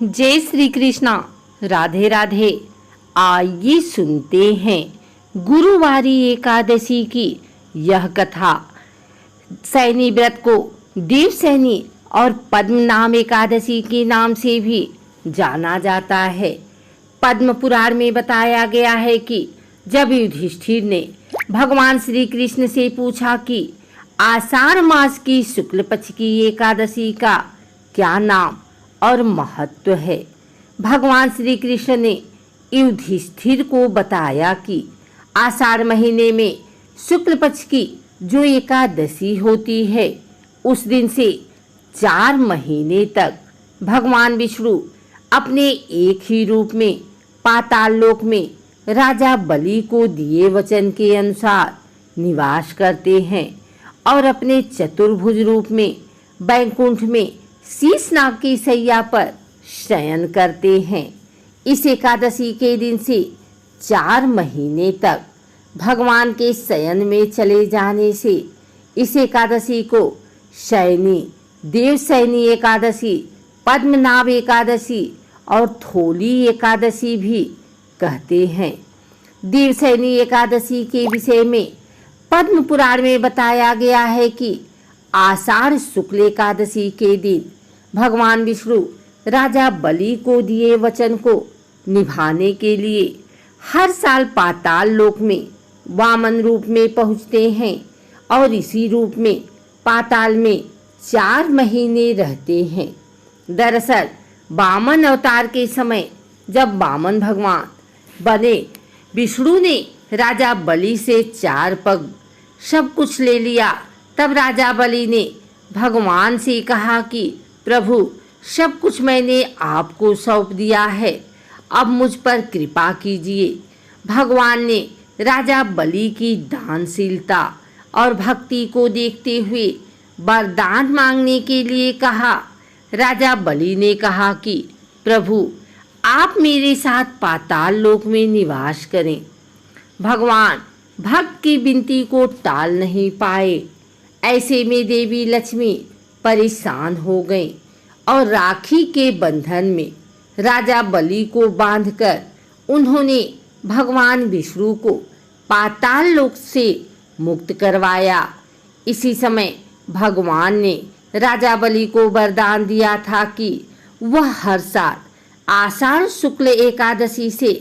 जय श्री कृष्णा। राधे राधे। आइए सुनते हैं गुरुवारी एकादशी की यह कथा। सैनी व्रत को देवसैनी और पद्मनाभ एकादशी के नाम से भी जाना जाता है। पद्म पुराण में बताया गया है कि जब युधिष्ठिर ने भगवान श्री कृष्ण से पूछा कि आषाढ़ मास की शुक्ल पक्ष की एकादशी का क्या नाम और महत्व है, भगवान श्री कृष्ण ने युधिष्ठिर को बताया कि आषाढ़ महीने में शुक्ल पक्ष की जो एकादशी होती है, उस दिन से 4 महीने तक भगवान विष्णु अपने एक ही रूप में पाताल लोक में राजा बलि को दिए वचन के अनुसार निवास करते हैं और अपने चतुर्भुज रूप में बैकुंठ में शीशनाग की सैया पर शयन करते हैं। इस एकादशी के दिन से 4 महीने तक भगवान के शयन में चले जाने से इस एकादशी को शयनी, देवशयनी एकादशी, पद्मनाभ एकादशी और थोली एकादशी भी कहते हैं। देवशयनी एकादशी के विषय में पद्म पुराण में बताया गया है कि आषाढ़ शुक्ल एकादशी के दिन भगवान विष्णु राजा बलि को दिए वचन को निभाने के लिए हर साल पाताल लोक में वामन रूप में पहुंचते हैं और इसी रूप में पाताल में 4 महीने रहते हैं। दरअसल वामन अवतार के समय जब वामन भगवान बने, विष्णु ने राजा बलि से 4 पग सब कुछ ले लिया। तब राजा बलि ने भगवान से कहा कि प्रभु, सब कुछ मैंने आपको सौंप दिया है, अब मुझ पर कृपा कीजिए। भगवान ने राजा बलि की दानशीलता और भक्ति को देखते हुए वरदान मांगने के लिए कहा। राजा बलि ने कहा कि प्रभु, आप मेरे साथ पाताल लोक में निवास करें। भगवान भक्त की विनती को टाल नहीं पाए। ऐसे में देवी लक्ष्मी परेशान हो गई और राखी के बंधन में राजा बलि को बांधकर उन्होंने भगवान विष्णु को पाताल लोक से मुक्त करवाया। इसी समय भगवान ने राजा बलि को वरदान दिया था कि वह हर साल आषाढ़ शुक्ल एकादशी से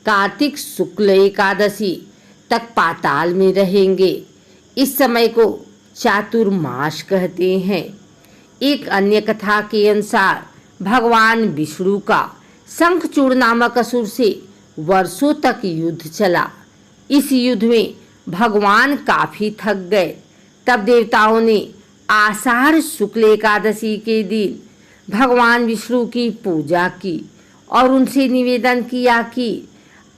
कार्तिक शुक्ल एकादशी तक पाताल में रहेंगे। इस समय को चातुर्मास कहते हैं। एक अन्य कथा के अनुसार भगवान विष्णु का शंखचूड़ नामक असुर से वर्षों तक युद्ध चला। इस युद्ध में भगवान काफी थक गए। तब देवताओं ने आषाढ़ शुक्ल एकादशी के दिन भगवान विष्णु की पूजा की और उनसे निवेदन किया कि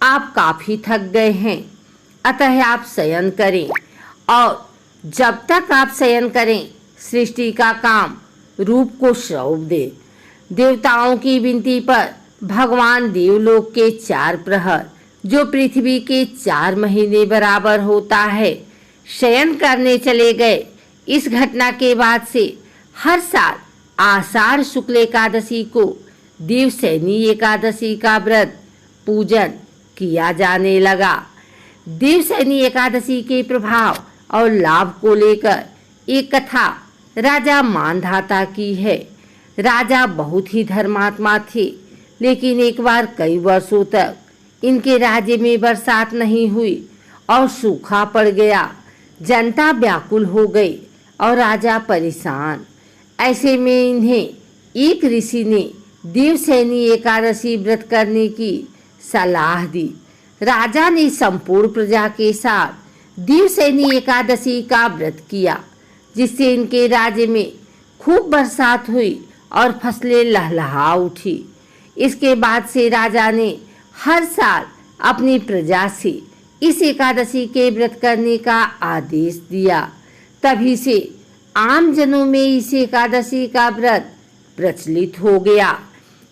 आप काफी थक गए हैं, अतः आप शयन करें और जब तक आप शयन करें सृष्टि का काम रूप को सौंप दे। देवताओं की विनती पर भगवान देवलोक के 4 प्रहर, जो पृथ्वी के 4 महीने बराबर होता है, शयन करने चले गए। इस घटना के बाद से हर साल आषाढ़ शुक्ल एकादशी को देवशयनी एकादशी का व्रत पूजन किया जाने लगा। देवशयनी एकादशी के प्रभाव और लाभ को लेकर एक कथा राजा मानधाता की है। राजा बहुत ही धर्मात्मा थे, लेकिन एक बार कई वर्षों तक इनके राज्य में बरसात नहीं हुई और सूखा पड़ गया। जनता व्याकुल हो गई और राजा परेशान। ऐसे में इन्हें एक ऋषि ने देवशयनी एकादशी व्रत करने की सलाह दी। राजा ने संपूर्ण प्रजा के साथ देवशयनी एकादशी का व्रत किया, जिससे इनके राज्य में खूब बरसात हुई और फसलें लहलहा उठी। इसके बाद से राजा ने हर साल अपनी प्रजा से इस एकादशी के व्रत करने का आदेश दिया। तभी से आम जनों में इस एकादशी का व्रत प्रचलित हो गया।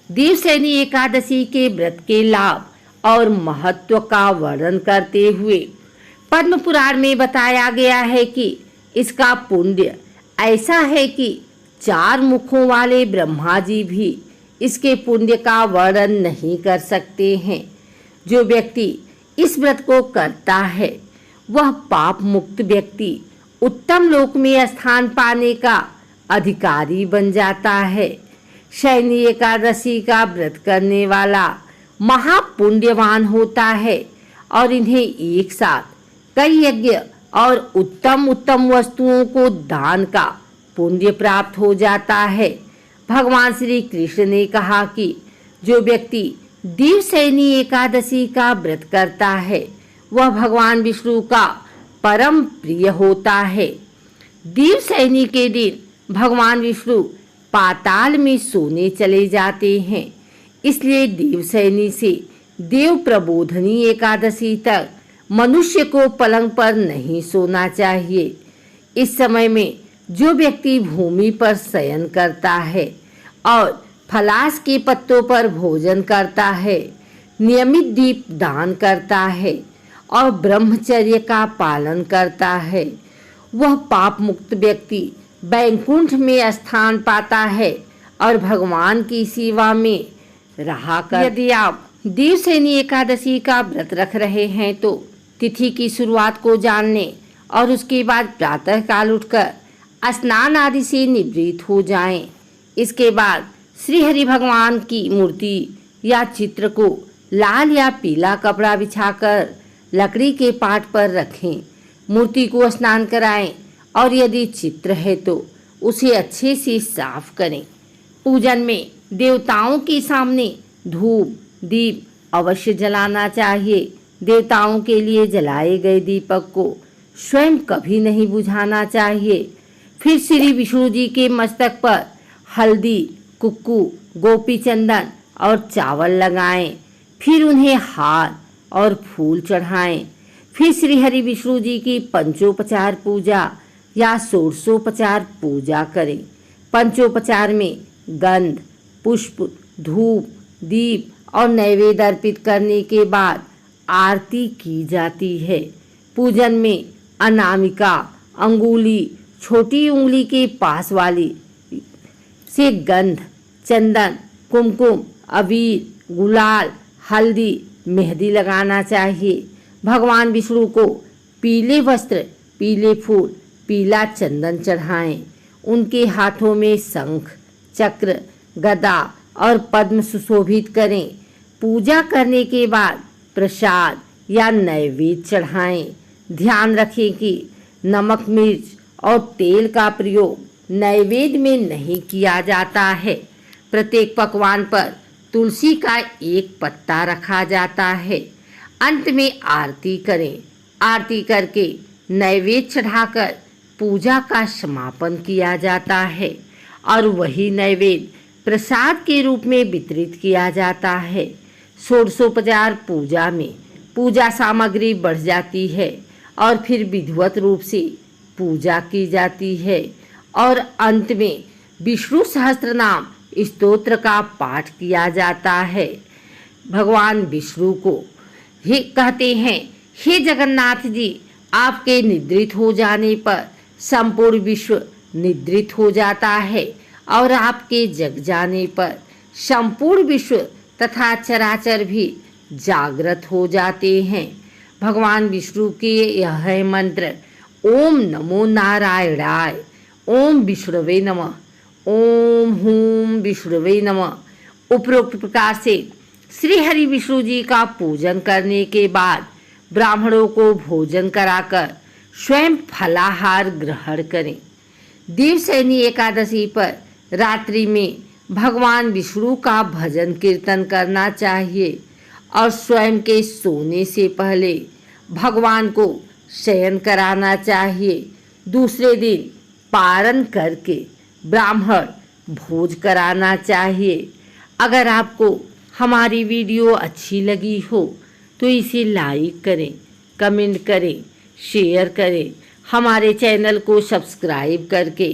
देवशयनी एकादशी के व्रत के लाभ और महत्व का वर्णन करते हुए पद्म पुराण में बताया गया है कि इसका पुण्य ऐसा है कि 4 मुखों वाले ब्रह्मा जी भी इसके पुण्य का वर्णन नहीं कर सकते हैं। जो व्यक्ति इस व्रत को करता है वह पाप मुक्त व्यक्ति उत्तम लोक में स्थान पाने का अधिकारी बन जाता है। शयनी एकादशी का व्रत करने वाला महापुण्यवान होता है और इन्हें एक साथ कई यज्ञ और उत्तम उत्तम वस्तुओं को दान का पुण्य प्राप्त हो जाता है। भगवान श्री कृष्ण ने कहा कि जो व्यक्ति देवशयनी एकादशी का व्रत करता है वह भगवान विष्णु का परम प्रिय होता है। देवशयनी के दिन भगवान विष्णु पाताल में सोने चले जाते हैं, इसलिए देवशयनी से देव प्रबोधनी एकादशी तक मनुष्य को पलंग पर नहीं सोना चाहिए। इस समय में जो व्यक्ति भूमि पर शयन करता है और फलास के पत्तों पर भोजन करता है, नियमित दीप दान करता है और ब्रह्मचर्य का पालन करता है, वह पाप मुक्त व्यक्ति वैकुंठ में स्थान पाता है और भगवान की सेवा में रहा कर। यदि आप देवशयनी एकादशी का व्रत रख रहे हैं तो तिथि की शुरुआत को जानने और उसके बाद प्रातः काल उठकर स्नान आदि से निवृत्त हो जाएं। इसके बाद श्री हरि भगवान की मूर्ति या चित्र को लाल या पीला कपड़ा बिछाकर लकड़ी के पाट पर रखें। मूर्ति को स्नान कराएं और यदि चित्र है तो उसे अच्छे से साफ करें। पूजन में देवताओं के सामने धूप दीप अवश्य जलाना चाहिए। देवताओं के लिए जलाए गए दीपक को स्वयं कभी नहीं बुझाना चाहिए। फिर श्री विष्णु जी के मस्तक पर हल्दी कुक्कू गोपी चंदन और चावल लगाएं। फिर उन्हें हार और फूल चढ़ाएं। फिर श्री हरि विष्णु जी की पंचोपचार पूजा या षोडशोपचार पूजा करें। पंचोपचार में गंध पुष्प धूप दीप और नैवेद्य अर्पित करने के बाद आरती की जाती है। पूजन में अनामिका अंगुली छोटी उंगली के पास वाली से गंध चंदन कुमकुम अबीर गुलाल हल्दी मेहंदी लगाना चाहिए। भगवान विष्णु को पीले वस्त्र पीले फूल पीला चंदन चढ़ाएं। उनके हाथों में शंख चक्र गदा और पद्म सुशोभित करें। पूजा करने के बाद प्रसाद या नैवेद्य चढ़ाएं। ध्यान रखें कि नमक मिर्च और तेल का प्रयोग नैवेद्य में नहीं किया जाता है। प्रत्येक पकवान पर तुलसी का एक पत्ता रखा जाता है। अंत में आरती करें। आरती करके नैवेद्य चढ़ाकर पूजा का समापन किया जाता है और वही नैवेद्य प्रसाद के रूप में वितरित किया जाता है। षोडशोपचार पूजा में पूजा सामग्री बढ़ जाती है और फिर विधिवत रूप से पूजा की जाती है और अंत में विष्णु सहस्त्रनाम स्तोत्र का पाठ किया जाता है। भगवान विष्णु को ही कहते हैं, हे जगन्नाथ जी, आपके निद्रित हो जाने पर संपूर्ण विश्व निद्रित हो जाता है और आपके जग जाने पर संपूर्ण विश्व तथा चराचर भी जागृत हो जाते हैं। भगवान विष्णु के यह है मंत्र, ओम नमो नारायणाय, ओम विष्णवे नमः, ओम हूम विष्णवे नमः। उपरोक्त प्रकार से श्री हरि विष्णु जी का पूजन करने के बाद ब्राह्मणों को भोजन कराकर स्वयं फलाहार ग्रहण करें। देवशयनी एकादशी पर रात्रि में भगवान विष्णु का भजन कीर्तन करना चाहिए और स्वयं के सोने से पहले भगवान को शयन कराना चाहिए। दूसरे दिन पारण करके ब्राह्मण भोज कराना चाहिए। अगर आपको हमारी वीडियो अच्छी लगी हो तो इसे लाइक करें, कमेंट करें, शेयर करें। हमारे चैनल को सब्सक्राइब करके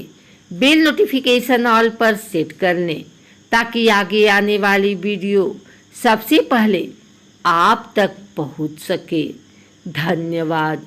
बेल नोटिफिकेशन ऑल पर सेट कर लें ताकि आगे आने वाली वीडियो सबसे पहले आप तक पहुंच सके। धन्यवाद।